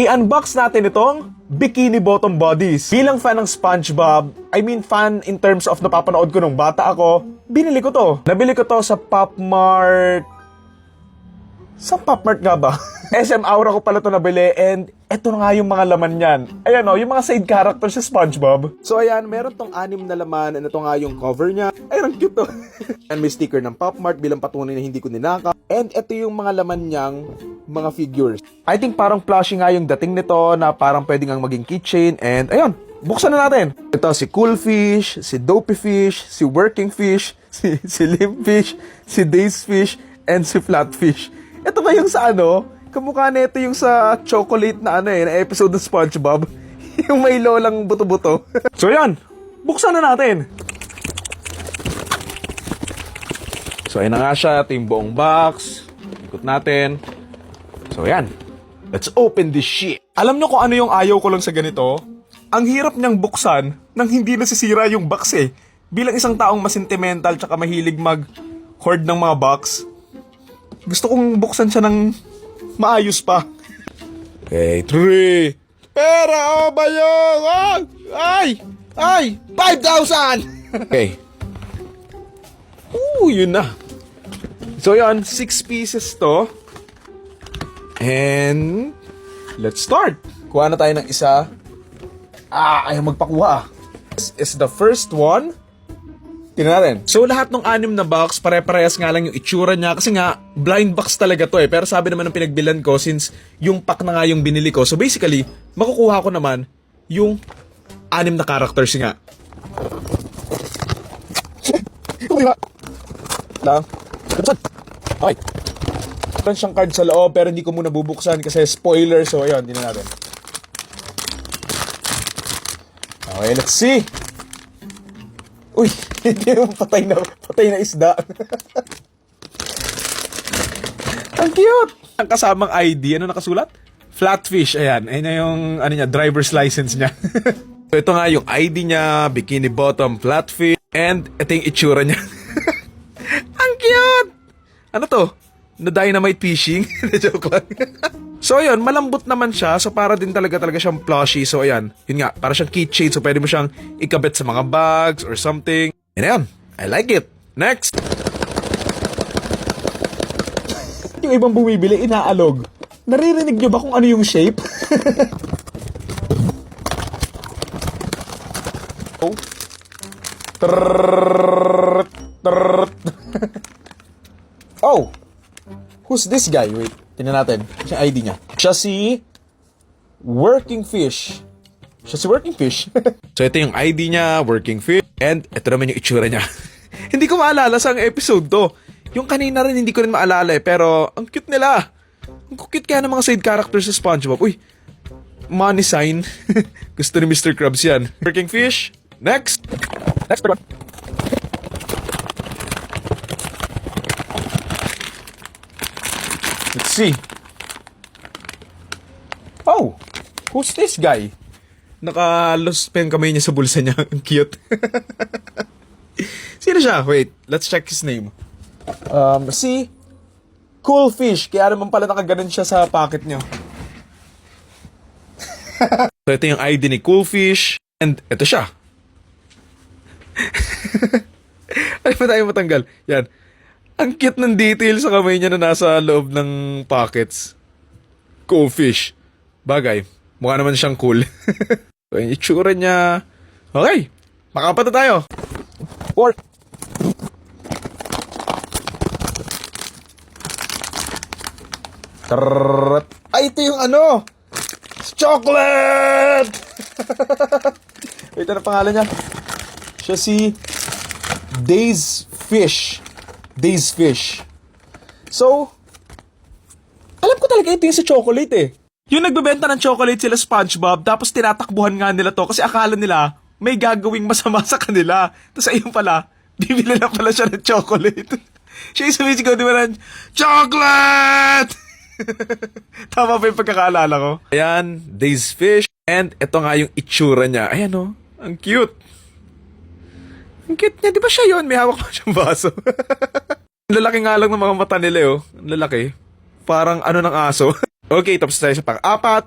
I-unbox natin itong Bikini Bottom Bodies. Bilang fan ng SpongeBob, fan in terms of napapanood ko nung bata ako, binili ko to. Nabili ko to sa Pop Mart. Sa Pop Mart nga ba? SM Aura ko pala to nabili, and eto na nga yung mga laman niyan. Ayan o, yung mga side characters sa SpongeBob. So ayan, meron tong 6 na laman, and ito nga yung cover niya. Ayun, ang cute to. And may sticker ng Pop Mart bilang patunay na hindi ko ninakaw. And ito yung mga laman niyang mga figures. I think parang plushie nga yung dating nito na parang pwede ngang maging keychain. And ayun, buksan na natin. Ito si Cool Fish, si Dopey Fish, si Working Fish, si Limp Fish, si Daze Fish, and si Flat Fish. Ito ba yung sa kamukha na ito yung sa chocolate na na episode ng SpongeBob. Yung may lolang buto-buto. So yan, buksan na natin. So ayun na nga siya, ito yung buong box. Ikot natin. So yan, let's open this shit. Alam nyo kung ano yung ayaw ko lang sa ganito? Ang hirap niyang buksan nang hindi nasisira yung box eh. Bilang isang taong masentimental tsaka mahilig mag-hoard ng mga box, gusto kong buksan siya ng maayos pa. Okay, 3. Pera, ba yun? Ay! 5,000! Okay. Yun na. So yun, 6 pieces to. And let's start. Kuha na tayo ng isa. Ayaw magpakuha. This is the first one. Tingnan natin. So lahat ng 6 na box, pare-parehas nga lang yung itsura niya. Kasi nga, blind box talaga to eh. Pero sabi naman ng pinagbilan ko, since yung pack na nga yung binili ko. So basically, makukuha ko naman yung 6 na characters nga. Lang. Okay. Meron siyang card sa loob pero hindi ko muna bubuksan kasi spoiler. So ayun, hindi na natin. Okay, let's see. Uy, hindi yung patay na isda. Ang cute. Ang kasamang ID, ano nakasulat? Flatfish, ayan. Ayun na yung driver's license niya. So ito nga yung ID niya, Bikini Bottom Flatfish, and ito yung itsura niya. Ang cute! Ano to? Na dynamite fishing? Joke lang. So ayun, malambot naman siya. So para din talaga siyang plushie. So ayan, yun nga, para siyang keychain. So pwede mo siyang ikabit sa mga bags or something. And ayan, I like it. Next! Yung ibang bumibili, inaalog. Naririnig nyo ba kung ano yung shape? Oh. Oh! Who's this guy? Wait, tingnan natin. Siya ID niya. Siya si Working Fish. So ito yung ID niya, Working Fish. And ito naman yung itsura niya. Hindi ko maalala sa episode to. Yung kanina rin hindi ko rin maalala eh. Pero ang cute nila. Ang cute kaya ng mga side characters sa SpongeBob. Uy, money sign. Gusto ni Mr. Krabs yan. Working Fish. Next one. Let's see. Oh, who's this guy? Naka-lost pen kamay niya sa bulsa niya. Ang cute. Sino siya? Wait, let's check his name. Si Cool Fish. Kaya naman pala nakaganon siya sa pocket niya. So ito yung ID ni Cool Fish. And ito siya. Ay pa tayo matanggal. Yan. Ang cute ng detail sa kamay niya na nasa loob ng pockets. Cool Fish. Bagay. Mukha naman siyang cool. So, yung itsura niya. Okay. Makapat na tayo. 4. Ay, ito yung chocolate! Wait, ano pangalan niya? Siya si Daze Fish. So, alam ko talaga ito yung sa chocolate eh. Yung nagbebenta ng chocolate sila SpongeBob, tapos tinatakbuhan nga nila to kasi akala nila may gagawing masama sa kanila. Tapos ayun pala, bibili lang pala siya ng chocolate. Siya yung sumisigaw, di ba, ng chocolate! Tama pa yung pagkakaalala ko. Ayan, Daze Fish. And ito nga yung itsura niya. Ayan o, ang cute. Ang cute niya, di ba siya yun? May hawak pa siyang baso. Ang lalaki nga lang ng mga mata nila, oh. Ang lalaki. Parang ng aso. Okay, tapos tayo sa pang-4.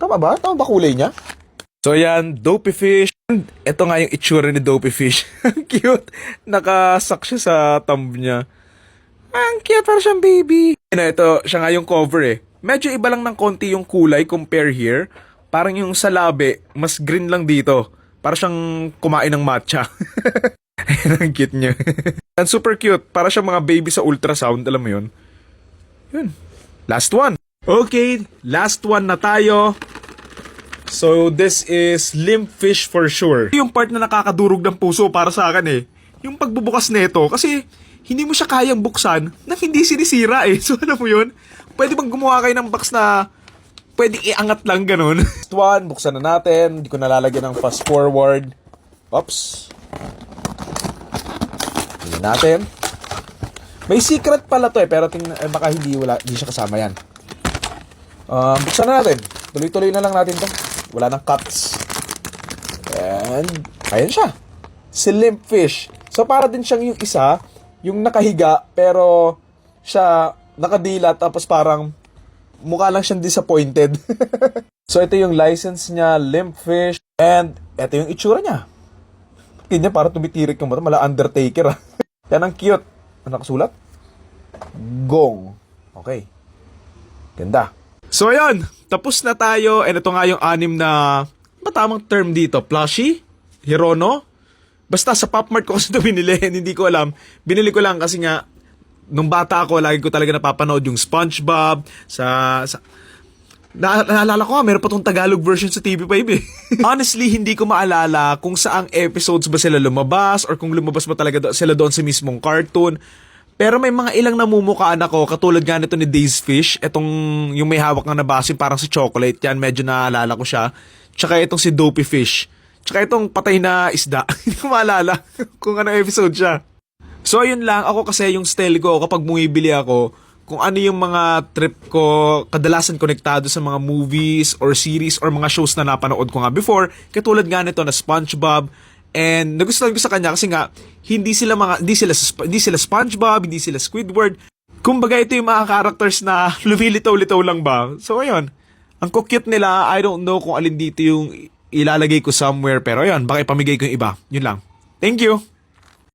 Tama ba? Tama ba kulay niya? So yan, Dopey Fish. And ito nga yung itsura ni Dopey Fish. Ang cute. Nakasak siya sa thumb niya. Ang cute, parang siyang baby. Ito, siya nga yung cover eh. Medyo iba lang ng konti yung kulay compare here. Parang yung sa labi, mas green lang dito. Parang siyang kumain ng matcha. Ang cute niya. And super cute. Para siyang mga baby sa ultrasound, alam mo yun? Yun. Last one. Okay, last one na tayo. So, this is limp fish for sure. Yung part na nakakadurog ng puso para sa akin eh. Yung pagbubukas nito, kasi hindi mo siya kayang buksan nang hindi sinisira eh. So, alam mo yun? Pwede bang gumawa kayo ng box na pwede iangat lang ganun? Last one, buksan na natin. Hindi ko nalalagyan ng fast forward. Oops. Tingnan natin. May secret pala to eh, pero baka hindi siya kasama yan. Buksan na natin. Tuloy-tuloy na lang natin to. Wala nang cuts. And, ayan siya. Si limp fish. So, para din siyang yung isa, yung nakahiga, pero siya nakadila, tapos parang mukha lang siyang disappointed. So, ito yung license niya, limp fish. And, ito yung itsura niya. Kanya para tumitirik yung mata. Mala Undertaker. Yan ang cute. Ano nakasulat? Gong. Okay. Ganda. So, ayun. Tapos na tayo. And ito nga yung 6 na, ba tamang term dito? Plushie? Hirono? Basta sa Pop Mart ko kasi ito binili. Hindi ko alam. Binili ko lang kasi nga, nung bata ako, lagi ko talaga napapanood yung SpongeBob. Naalala ko meron pa tong Tagalog version sa TV5 eh. Honestly, hindi ko maalala kung saang episodes ba sila lumabas or kung lumabas ba talaga sila doon sa mismong cartoon. Pero may mga ilang namumukaan ako, katulad nga nito ni Days Fish, itong yung may hawak na basin parang si chocolate, yan medyo naalala ko siya. Tsaka itong si Dopey Fish. Tsaka itong patay na isda. Hindi ko maalala kung ano episode siya. So ayun lang, ako kasi yung style ko kapag bumibili ako, kung ano yung mga trip ko, kadalasan konektado sa mga movies or series or mga shows na napanood ko nga before, katulad nga nito na SpongeBob. And nagustuhan ko sa kanya kasi nga hindi sila SpongeBob, hindi sila Squidward. Kumbaga ito yung mga characters na lumilitaw-litaw lang ba. So ayun, ang cute nila. I don't know kung alin dito yung ilalagay ko somewhere, pero ayun, baka ipamigay ko yung iba. Yun lang. Thank you.